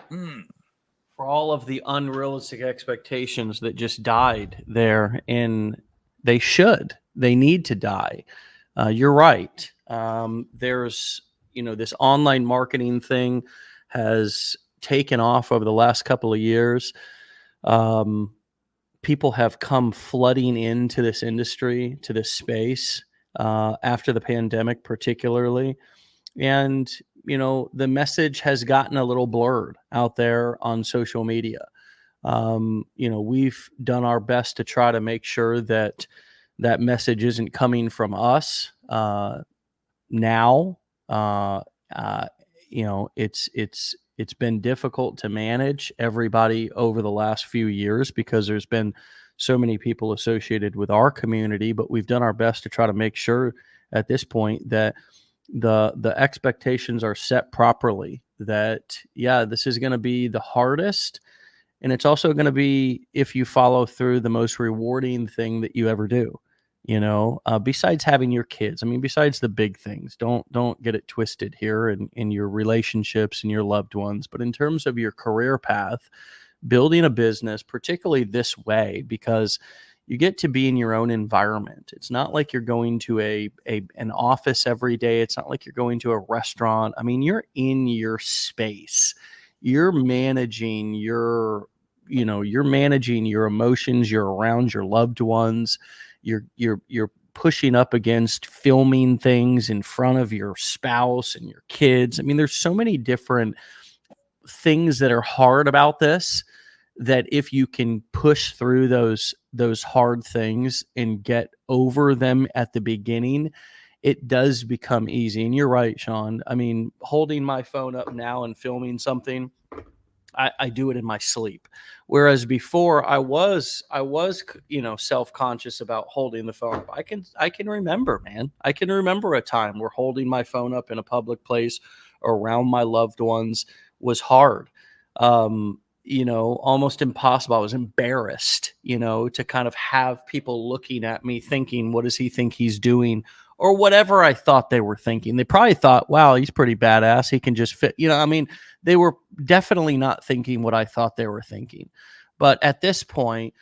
for all of the unrealistic expectations that just died there, and they need to die. You're right. There's, this online marketing thing has taken off over the last couple of years. People have come flooding into this industry, to this space, after the pandemic, particularly. And, the message has gotten a little blurred out there on social media. We've done our best to try to make sure that that message isn't coming from us now. It's been difficult to manage everybody over the last few years because there's been so many people associated with our community, but we've done our best to try to make sure at this point that the expectations are set properly, that this is going to be the hardest, and it's also going to be, if you follow through, the most rewarding thing that you ever do. Besides having your kids, besides the big things, don't get it twisted here in your relationships and your loved ones, but in terms of your career path, building a business, particularly this way, because you get to be in your own environment. It's not like you're going to an office every day. It's not like you're going to a restaurant. You're in your space. You're managing you're managing your emotions. You're around your loved ones. You're pushing up against filming things in front of your spouse and your kids. There's so many different things that are hard about this, that if you can push through those hard things and get over them at the beginning, it does become easy. And you're right, Sean. Holding my phone up now and filming something, I do it in my sleep. Whereas before I was, self-conscious about holding the phone up. I can remember, man. I can remember a time where holding my phone up in a public place around my loved ones was hard. Almost impossible. I was embarrassed, to kind of have people looking at me thinking, what does he think he's doing? Or whatever I thought they were thinking. They probably thought, wow, he's pretty badass. He can just fit, they were definitely not thinking what I thought they were thinking. But at this point,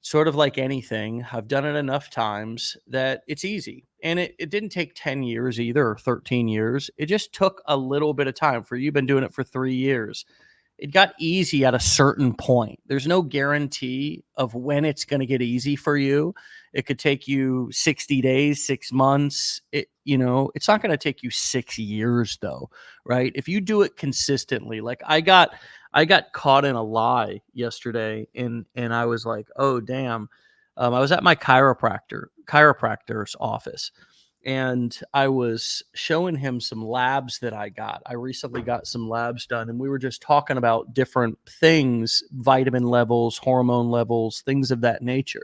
sort of like anything, I've done it enough times that it's easy. And it didn't take 10 years either, or 13 years. It just took a little bit of time. For you've been doing it for 3 years. It got easy at a certain point. There's no guarantee of when it's going to get easy for you. It could take you 60 days, 6 months. It's not going to take you 6 years though, right? If you do it consistently, like I got caught in a lie yesterday, and I was like, oh damn. I was at my chiropractor's office. And I was showing him some labs that I got. I recently got some labs done, and we were just talking about different things, vitamin levels, hormone levels, things of that nature.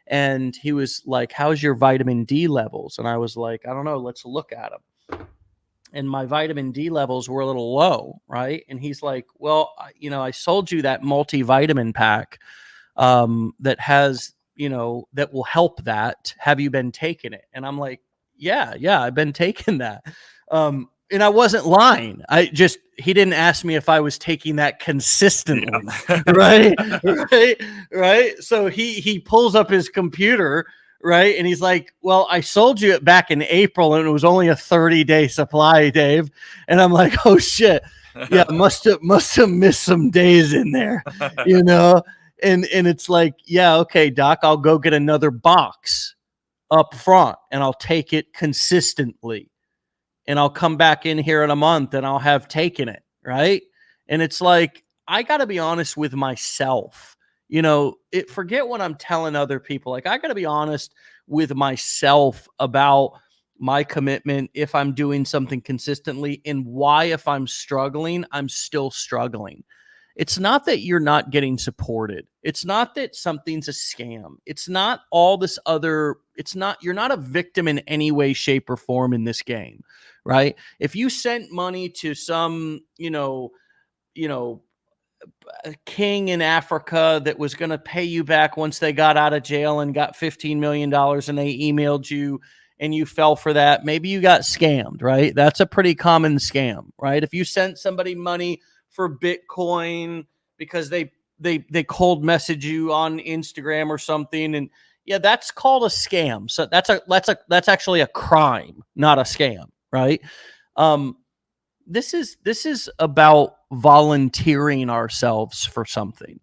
And he was like, how's your vitamin D levels? And I was like, I don't know, let's look at them. And my vitamin D levels were a little low, right? And he's like, well, I sold you that multivitamin pack that has, that will help that. Have you been taking it? And I'm like, yeah, I've been taking that. And I wasn't lying. He didn't ask me if I was taking that consistently. Yeah. Right. So he pulls up his computer, right? And he's like, well, I sold you it back in April and it was only a 30-day supply, Dave. And I'm like, oh shit. Yeah, must have missed some days in there, And it's like, yeah, okay, doc, I'll go get another box up front and I'll take it consistently. And I'll come back in here in a month and I'll have taken it, right? And it's like, I got to be honest with myself. Forget what I'm telling other people. Like, I got to be honest with myself about my commitment, if I'm doing something consistently, and why, if I'm struggling, I'm still struggling. It's not that you're not getting supported. It's not that something's a scam. It's not all this other, you're not a victim in any way, shape, or form in this game, right? If you sent money to some, a king in Africa that was going to pay you back once they got out of jail and got $15 million, and they emailed you and you fell for that. Maybe you got scammed, right? That's a pretty common scam, right? If you sent somebody money for Bitcoin because they cold message you on Instagram or something, and yeah, that's called a scam. So that's actually a crime, not a scam, right? This is about volunteering ourselves for something.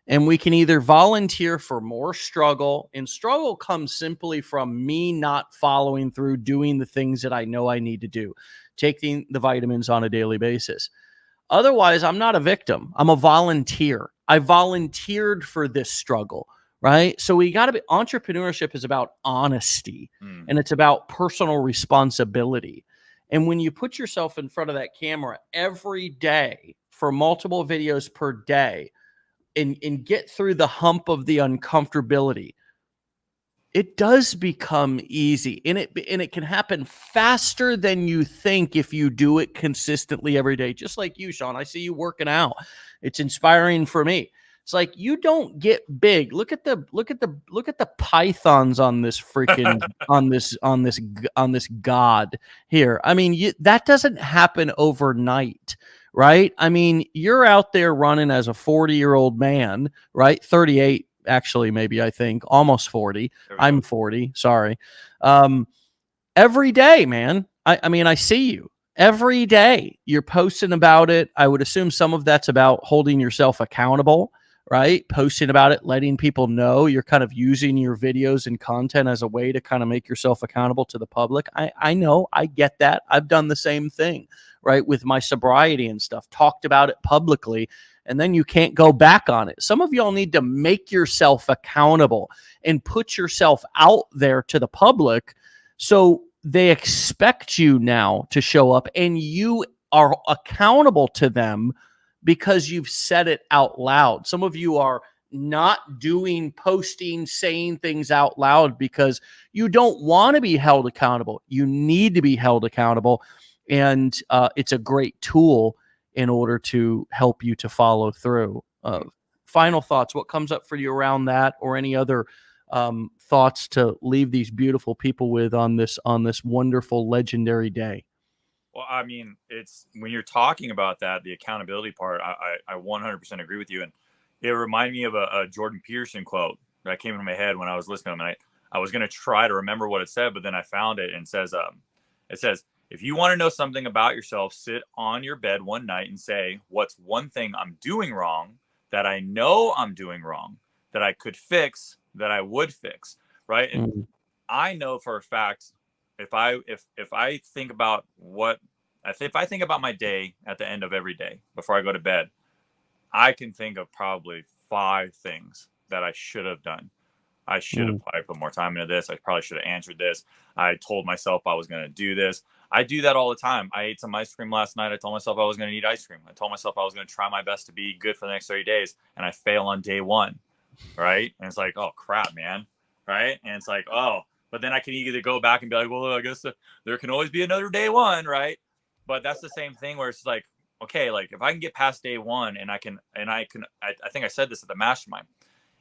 And we can either volunteer for more struggle, and struggle comes simply from me not following through, doing the things that I know I need to do, taking the vitamins on a daily basis. Otherwise, I'm not a victim. I'm a volunteer. I volunteered for this struggle, right? So we got to be, entrepreneurship is about honesty, and it's about personal responsibility. And when you put yourself in front of that camera every day for multiple videos per day, and get through the hump of the uncomfortability, it does become easy, and it can happen faster than you think if you do it consistently every day. Just like you, Sean, I see you working out. It's inspiring for me. It's like, you don't get big. Look at the pythons on this freaking on this god here. I mean, that doesn't happen overnight, right? I mean, you're out there running as a 40-year-old man, right? 38, actually, maybe, I think, almost 40. I'm 40. Sorry. Every day, man. I mean, I see you every day. You're posting about it. I would assume some of that's about holding yourself accountable, right? Posting about it, letting people know. You're kind of using your videos and content as a way to kind of make yourself accountable to the public. I know, I get that. I've done the same thing, right? With my sobriety and stuff, talked about it publicly, and then you can't go back on it. Some of y'all need to make yourself accountable and put yourself out there to the public, so they expect you now to show up, and you are accountable to them because you've said it out loud. Some of you are not posting, saying things out loud because you don't want to be held accountable. You need to be held accountable, and it's a great tool in order to help you to follow through. Final thoughts. What comes up for you around that, or any other thoughts to leave these beautiful people with on this wonderful, legendary day? Well, I mean, it's when you're talking about that, the accountability part, I 100% agree with you. And it reminded me of a Jordan Peterson quote that came into my head when I was listening to him. And I was going to try to remember what it said, but then I found it, and it says, if you want to know something about yourself, sit on your bed one night and say, what's one thing I'm doing wrong that I know I'm doing wrong, that I could fix, that I would fix, right? And I know for a fact, if I think about if I think about my day at the end of every day before I go to bed, I can think of probably 5 things that I should have done. I should have probably put more time into this. I probably should have answered this. I told myself I was going to do this. I do that all the time. I ate some ice cream last night. I told myself I was going to eat ice cream. I told myself I was going to try my best to be good for the next 30 days, and I fail on day 1, right? And it's like, oh, crap, man, right? And it's like, oh, but then I can either go back and be like, well, I guess there can always be another day 1, right? But that's the same thing where it's like, okay, like if I can get past day 1, and I think I said this at the mastermind,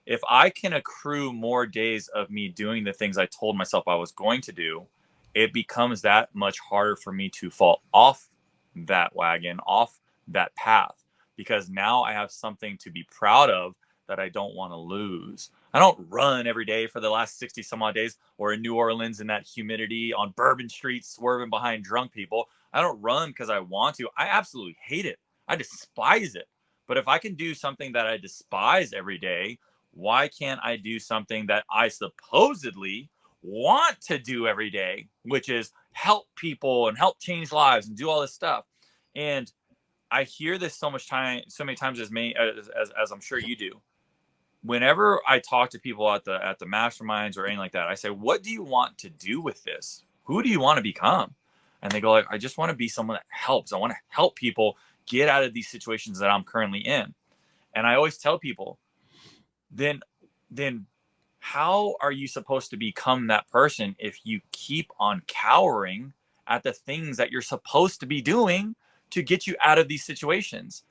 if I can accrue more days of me doing the things I told myself I was going to do, it becomes that much harder for me to fall off that wagon, off that path, because now I have something to be proud of that I don't want to lose. I don't run every day for the last 60 some odd days, or in New Orleans in that humidity on Bourbon Street swerving behind drunk people. I don't run because I want to. I absolutely hate it. I despise it. But if I can do something that I despise every day, why can't I do something that I supposedly want to do every day, which is help people and help change lives and do all this stuff? And I hear this so many times, as I'm sure you do. Whenever I talk to people at the masterminds or anything like that, I say, what do you want to do with this? Who do you want to become? And they go like, I just want to be someone that helps. I want to help people get out of these situations that I'm currently in. And I always tell people, then how are you supposed to become that person if you keep on cowering at the things that you're supposed to be doing to get you out of these situations?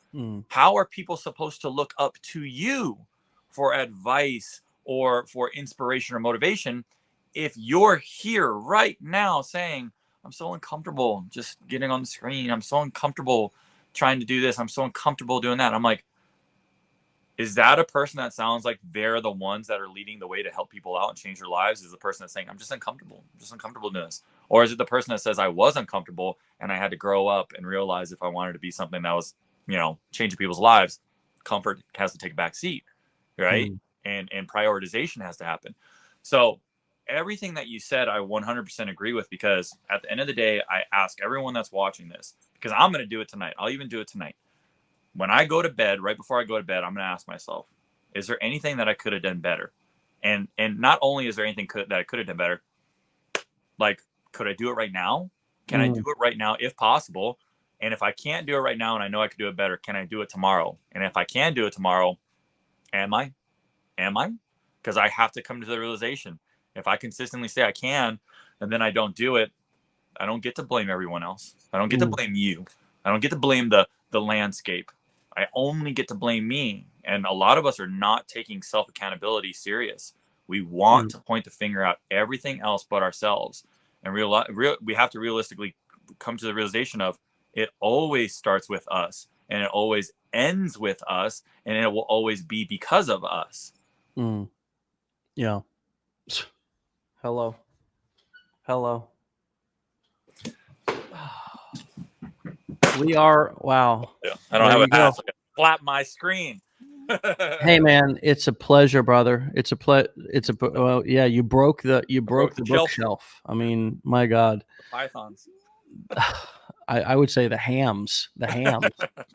How are people supposed to look up to you for advice or for inspiration or motivation if you're here right now saying, I'm so uncomfortable just getting on the screen, I'm so uncomfortable trying to do this, I'm so uncomfortable doing that, I'm like, is that a person that sounds like they're the ones that are leading the way to help people out and change their lives? Is the person that's saying, I'm just uncomfortable doing this? Or is it the person that says, I was uncomfortable and I had to grow up and realize if I wanted to be something that was, changing people's lives, comfort has to take a back seat, right? And prioritization has to happen. So everything that you said, I 100% agree with, because at the end of the day, I ask everyone that's watching this, because I'm going to do it tonight. I'll even do it tonight. When I go to bed, right before I go to bed, I'm going to ask myself, is there anything that I could have done better? And not only is there anything that I could have done better, like, could I do it right now? Can I do it right now if possible? And if I can't do it right now and I know I could do it better, can I do it tomorrow? And if I can do it tomorrow, am I? Because I have to come to the realization, if I consistently say I can, and then I don't do it, I don't get to blame everyone else. I don't get to blame you. I don't get to blame the landscape. I only get to blame me. And a lot of us are not taking self-accountability serious. We want to point the finger at everything else but ourselves. And we have to realistically come to the realization of, it always starts with us, and it always ends with us, and it will always be because of us. Yeah. Hello. We are, wow. Yeah, I don't have a hat, so I can flap my screen. Hey man, it's a pleasure, brother. Well, yeah, you broke the bookshelf. I mean, my God. The pythons. I would say the hams.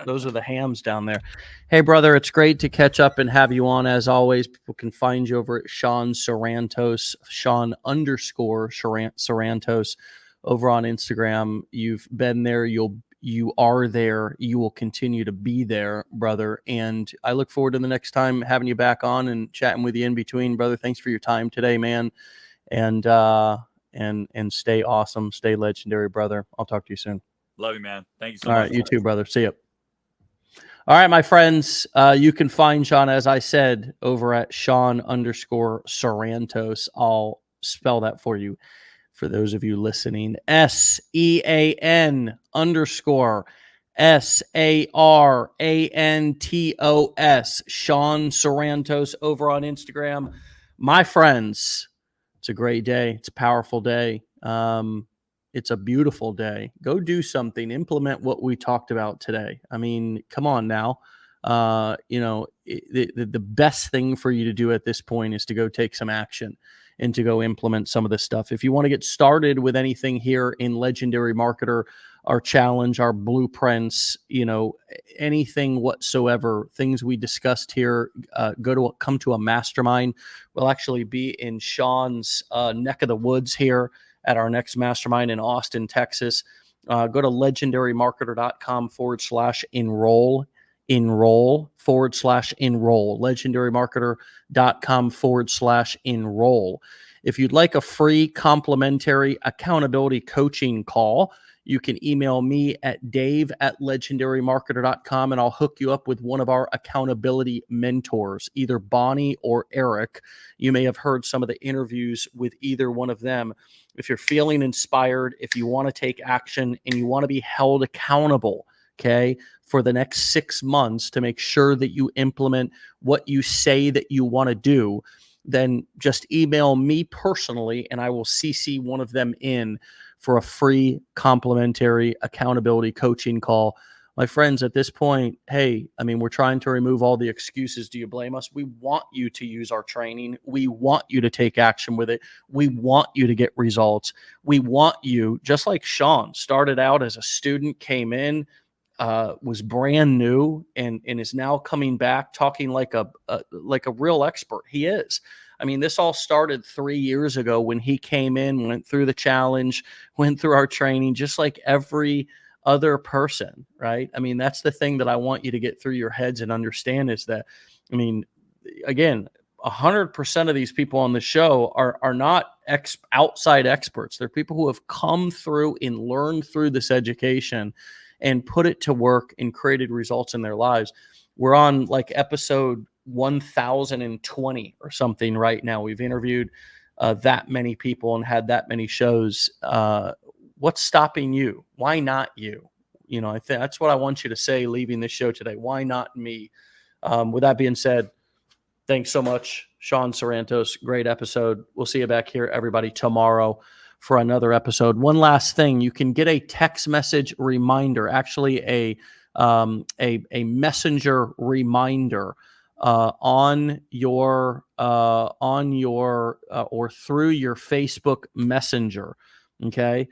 Those are the hams down there. Hey, brother, it's great to catch up and have you on. As always, people can find you over at Sean Sarantos, Sean_Sarantos over on Instagram. You've been there. You are there. You will continue to be there, brother. And I look forward to the next time having you back on and chatting with you in between, brother. Thanks for your time today, man. And stay awesome, stay legendary, brother. I'll talk to you soon. Love you, man. Thank you so much. All right, you too, brother. See you. All right, my friends, you can find Sean, as I said, over at Sean_Sarantos. I'll spell that for you for those of you listening. SEAN_SARANTOS. Sean Sarantos over on Instagram. My friends, it's a great day. It's a powerful day. It's a beautiful day. Go do something. Implement what we talked about today. I mean, come on now. The best thing for you to do at this point is to go take some action and to go implement some of this stuff. If you want to get started with anything here in Legendary Marketer, our challenge, our blueprints, anything whatsoever, things we discussed here, come to a mastermind. We'll actually be in Sean's neck of the woods here at our next mastermind in Austin, Texas. Go to legendarymarketer.com/enroll. Enroll legendarymarketer.com/enroll. If you'd like a free complimentary accountability coaching call, you can email me at dave@legendarymarketer.com, and I'll hook you up with one of our accountability mentors, either Bonnie or Eric. You may have heard some of the interviews with either one of them. If you're feeling inspired, if you want to take action and you want to be held accountable, okay, for the next 6 months to make sure that you implement what you say that you want to do, then just email me personally and I will CC one of them in for a free complimentary accountability coaching call. My friends, at this point, hey, I mean, we're trying to remove all the excuses. Do you blame us? We want you to use our training. We want you to take action with it. We want you to get results. We want you, just like Sean started out as a student, came in, was brand new, and is now coming back talking like a real expert. He is. I mean, this all started 3 years ago when he came in, went through the challenge, went through our training, just like every other person, right? I mean, that's the thing that I want you to get through your heads and understand is that, I mean, again, 100% of these people on the show are not outside experts. They're people who have come through and learned through this education and put it to work and created results in their lives. We're on like episode 1020 or something right now. We've interviewed that many people and had that many shows. What's stopping you? Why not you? You know, I think that's what I want you to say leaving this show today. Why not me? With that being said, thanks so much, Sean Sarantos. Great episode. We'll see you back here, everybody, tomorrow for another episode. One last thing, you can get a text message reminder, actually a messenger reminder on your or through your Facebook Messenger. Okay.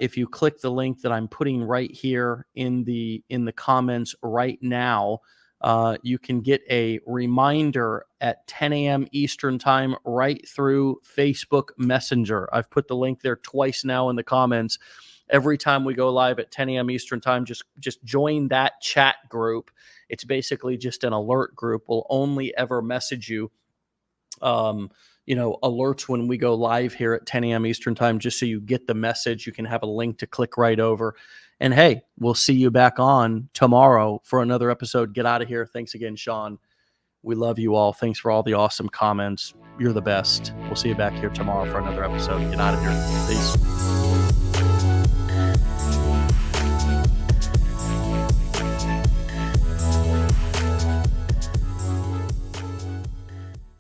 If you click the link that I'm putting right here in the comments right now, you can get a reminder at 10 a.m. Eastern time right through Facebook Messenger. I've put the link there twice now in the comments. Every time we go live at 10 a.m. Eastern time, just join that chat group. It's basically just an alert group. We'll only ever message you, alerts when we go live here at 10 a.m. Eastern time, just so you get the message. You can have a link to click right over. And hey, we'll see you back on tomorrow for another episode. Get out of here. Thanks again, Sean. We love you all. Thanks for all the awesome comments. You're the best. We'll see you back here tomorrow for another episode. Get out of here. Peace.